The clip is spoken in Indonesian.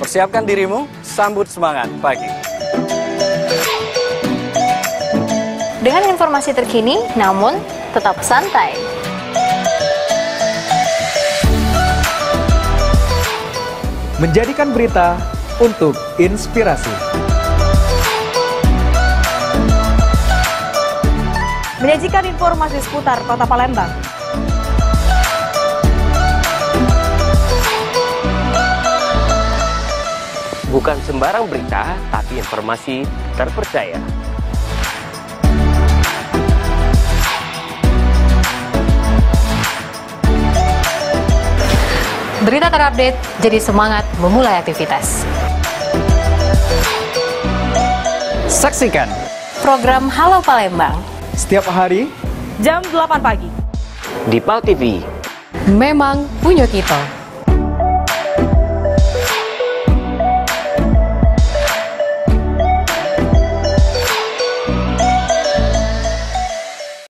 Persiapkan dirimu, sambut semangat pagi. Dengan informasi terkini, namun tetap santai. Menjadikan berita untuk inspirasi. Menyajikan informasi seputar Kota Palembang. Bukan sembarang berita, tapi informasi terpercaya. Berita terupdate, jadi semangat memulai aktivitas. Saksikan Program Halo Palembang. setiap hari Jam 8 pagi. Di PAL TV. Memang punya kita.